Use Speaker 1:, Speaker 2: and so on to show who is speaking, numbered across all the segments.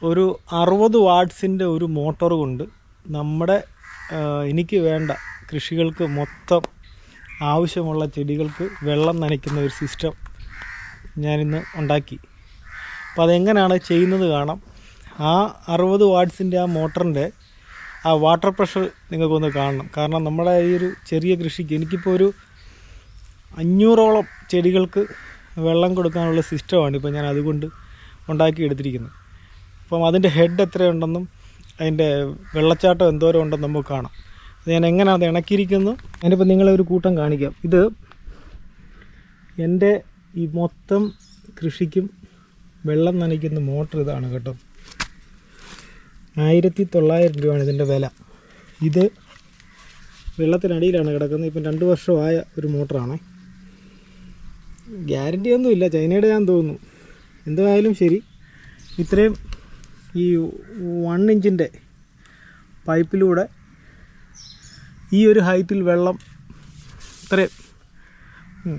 Speaker 1: ഒരു 60 വാട്ട്സിൻ്റെ ഒരു മോട്ടോർ കൊണ്ട് നമ്മുടെ എനിക്ക് വേണ്ട കൃഷികൾക്ക് മൊത്തം ആവശ്യമുള്ള ചെടികൾക്ക് വെള്ളം നനയ്ക്കുന്ന ഒരു സിസ്റ്റം ഞാനിന്ന് ഉണ്ടാക്കി. അപ്പോൾ അതെങ്ങനെയാണ് ചെയ്യുന്നത് കാണാം. ആ 60 വാട്ട്സിൻ്റെ ആ മോട്ടറിൻ്റെ ആ വാട്ടർ പ്രഷർ നിങ്ങൾക്കൊന്ന് കാണണം. കാരണം നമ്മുടെ ഈ ഒരു ചെറിയ കൃഷിക്ക് എനിക്കിപ്പോൾ ഒരു 500ഓളം ചെടികൾക്ക് വെള്ളം കൊടുക്കാനുള്ള സിസ്റ്റമാണ് ഇപ്പോൾ ഞാൻ അതുകൊണ്ട് ഉണ്ടാക്കിയെടുത്തിരിക്കുന്നത്. അപ്പം അതിൻ്റെ ഹെഡ് എത്രയുണ്ടെന്നും അതിൻ്റെ വെള്ളച്ചാട്ടം എന്തോരം ഉണ്ടെന്ന് നമുക്ക് കാണാം. അത് ഞാൻ എങ്ങനെയാണ് അത് ഇണക്കിയിരിക്കുന്നത് അതിനിപ്പോൾ നിങ്ങളെ ഒരു കൂട്ടം കാണിക്കാം. ഇത് എൻ്റെ ഈ മൊത്തം കൃഷിക്കും വെള്ളം നനയ്ക്കുന്ന മോട്ടർ ഇതാണ് കേട്ടോ. 1900 രൂപയാണ് ഇതിൻ്റെ വില. ഇത് വെള്ളത്തിനടിയിലാണ് കിടക്കുന്നത്. ഇപ്പം 2 വർഷമായ ഒരു മോട്ടറാണ്. ഗ്യാരണ്ടി ഒന്നുമില്ല, ചൈനയുടെ ഞാൻ തോന്നുന്നു. എന്തായാലും ശരി, ഇത്രയും ഈ 1 ഇഞ്ചിൻ്റെ പൈപ്പിലൂടെ ഈ ഒരു ഹൈറ്റിൽ വെള്ളം ഇത്രയും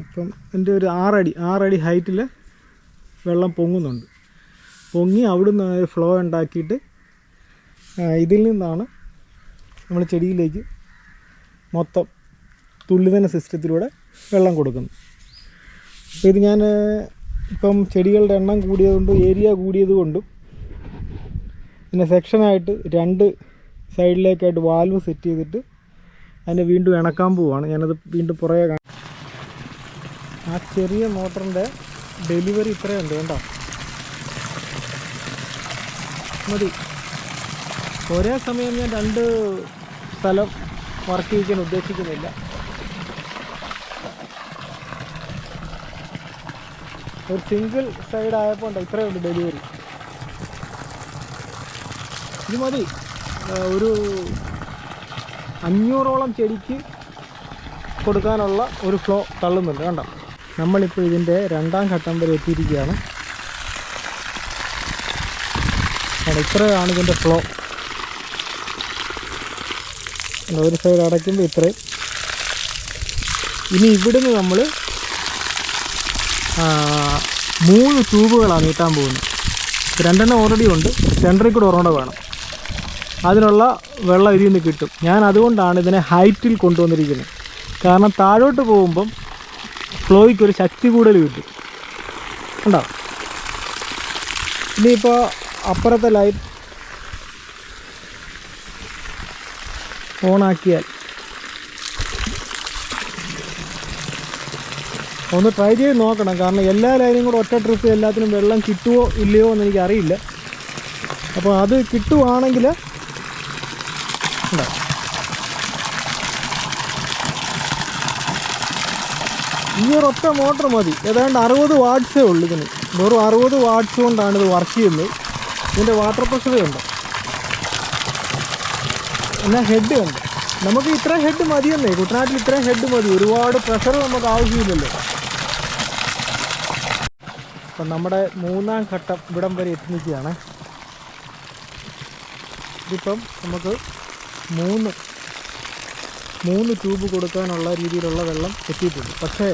Speaker 1: ഇപ്പം എൻ്റെ ഒരു 6 അടി ഹൈറ്റിൽ വെള്ളം പൊങ്ങുന്നുണ്ട്. പൊങ്ങി അവിടുന്ന് ഫ്ലോ ഉണ്ടാക്കിയിട്ട് ഇതിൽ നിന്നാണ് നമ്മൾ ചെടിയിലേക്ക് മൊത്തം തുള്ളിനന സിസ്റ്റത്തിലൂടെ വെള്ളം കൊടുക്കുന്നത്. അപ്പോൾ ഇത് ഞാൻ ഇപ്പം ചെടികളുടെ എണ്ണം കൂടിയതുകൊണ്ടും ഏരിയ കൂടിയതുകൊണ്ടും പിന്നെ സെക്ഷനായിട്ട് 2 സൈഡിലേക്കായിട്ട് വാൽവ് സെറ്റ് ചെയ്തിട്ട് അതിനെ വീണ്ടും ഇണക്കാൻ പോവുകയാണ്. ഞാനത് വീണ്ടും പുറകെ കാണാം. ആ ചെറിയ മോട്ടറിൻ്റെ ഡെലിവറി ഇത്രയുണ്ട് കേട്ടോ. മതി. ഒരേ സമയം ഞാൻ 2 സ്ഥലം വർക്ക് ചെയ്യിക്കാൻ ഉദ്ദേശിക്കുന്നില്ല. ഒരു സിംഗിൾ സൈഡ് ആയപ്പോൾ ഉണ്ട് ഇത്രയേ ഉള്ളൂ ഡെലിവറി. ഇത് മതി. ഒരു 500ഓളം ചെടിക്ക് കൊടുക്കാനുള്ള ഒരു ഫ്ലോ തള്ളുന്നുണ്ട് കണ്ടോ. നമ്മളിപ്പോൾ ഇതിൻ്റെ 2ാം ഘട്ടം വരെ എത്തിയിരിക്കുകയാണ്. ഇത്രയാണ് ഇതിൻ്റെ ഫ്ലോ. ഒരു സൈഡ് അടയ്ക്കുമ്പോൾ ഇത്രയും. ഇനി ഇവിടുന്ന് നമ്മൾ 3 ട്യൂബുകളാണ് നീട്ടാൻ പോകുന്നത്. 2 ഓൾറെഡി ഉണ്ട്, സെൻറ്ററിൽ കൂടെ ഒരെണ്ണം വേണം. അതിനുള്ള വെള്ളം ഇതിൽ നിന്ന് കിട്ടും. ഞാൻ അതുകൊണ്ടാണ് ഇതിനെ ഹൈറ്റിൽ കൊണ്ടുവന്നിരിക്കുന്നത്. കാരണം താഴോട്ട് പോകുമ്പം ഫ്ലോയ്ക്ക് ഒരു ശക്തി കൂടുതൽ കിട്ടും. ഉണ്ടോ? ഇനിയിപ്പോൾ അപ്പുറത്തെ ലൈറ്റ് ഓണാക്കിയാൽ ഒന്ന് ട്രൈ ചെയ്ത് നോക്കണം. കാരണം എല്ലാ ലൈനും കൂടെ ഒറ്റ ട്രിപ്പ് എല്ലാത്തിനും വെള്ളം കിട്ടുമോ ഇല്ലയോ എന്ന് എനിക്കറിയില്ല. അപ്പോൾ അത് കിട്ടുവാണെങ്കിൽ ഉണ്ടോ, ഈ ഒരു ഒറ്റ മോട്ടർ മതി. ഏതാണ്ട് 60 വാട്ട്സേ ഉള്ളൂ ഇതിന്. വെറും 60 വാട്ട്സ് കൊണ്ടാണ് ഇത് വർക്ക് ചെയ്യുന്നത്. ഇതിൻ്റെ വാട്ടർ പ്രഷർ ഉണ്ട്, എന്നാൽ ഹെഡ് ഉണ്ട്. നമുക്ക് ഇത്രയും ഹെഡ് മതിയെന്നേ, കുട്ടനാട്ടിൽ ഇത്രയും ഹെഡ് മതി. ഒരുപാട് പ്രഷർ നമുക്ക് ആവശ്യമില്ലല്ലോ. അപ്പം നമ്മുടെ 3ാം ഘട്ടം ഇവിടം വരെ എത്തി നിൽക്കുകയാണ്. ഇതിപ്പം നമുക്ക് 3 ട്യൂബ് കൊടുക്കാനുള്ള രീതിയിലുള്ള വെള്ളം എത്തിയിട്ടുണ്ട്. പക്ഷേ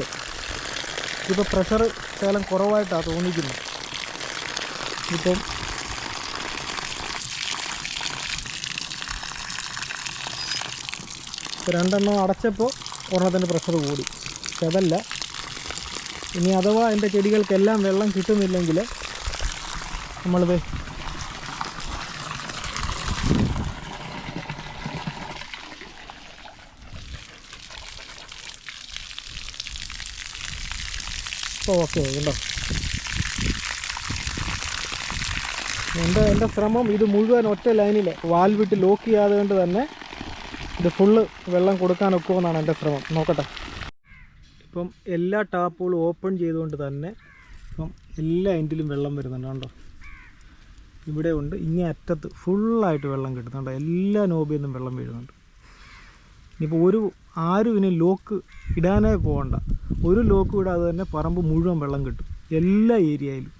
Speaker 1: ഇപ്പോൾ പ്രഷർ ശകലം കുറവായിട്ടാണ് തോന്നിക്കുന്നത്. ഇപ്പം ഇപ്പോൾ 2 അടച്ചപ്പോൾ ഒരെണ്ണത്തിൻ്റെ പ്രഷർ കൂടി. പക്ഷെ അതല്ല, ഇനി അഥവാ എൻ്റെ ചെടികൾക്കെല്ലാം വെള്ളം കിട്ടുന്നില്ലെങ്കിൽ നമ്മളിത് ഓക്കെ ഉണ്ടോ. എൻ്റെ ശ്രമം ഇത് മുഴുവൻ ഒറ്റ ലൈനിൽ വാൽവിട്ട് ലോക്ക് ചെയ്യാതെ കൊണ്ട് തന്നെ ഇത് ഫുള്ള് വെള്ളം കൊടുക്കാനൊക്കെ എന്നാണ് എൻ്റെ ശ്രമം. നോക്കട്ടെ. ഇപ്പം എല്ലാ ടാപ്പുകളും ഓപ്പൺ ചെയ്തുകൊണ്ട് തന്നെ ഇപ്പം എല്ലാ എൻഡിലും വെള്ളം വരുന്നുണ്ട് കണ്ടോ. ഇവിടെ ഉണ്ട്, ഇങ്ങേ അറ്റത്ത് ഫുള്ളായിട്ട് വെള്ളം കിട്ടുന്നുണ്ട്. എല്ലാ നോബിൽ നിന്നും വെള്ളം വീഴുന്നുണ്ട്. ഇനിയിപ്പോൾ ആരും ഇനി ലോക്ക് ഇടാനേ പോകണ്ട. ഒരു ലോക്ക് ഇടാതെ തന്നെ പറമ്പ് മുഴുവൻ വെള്ളം കിട്ടും എല്ലാ ഏരിയയിലും.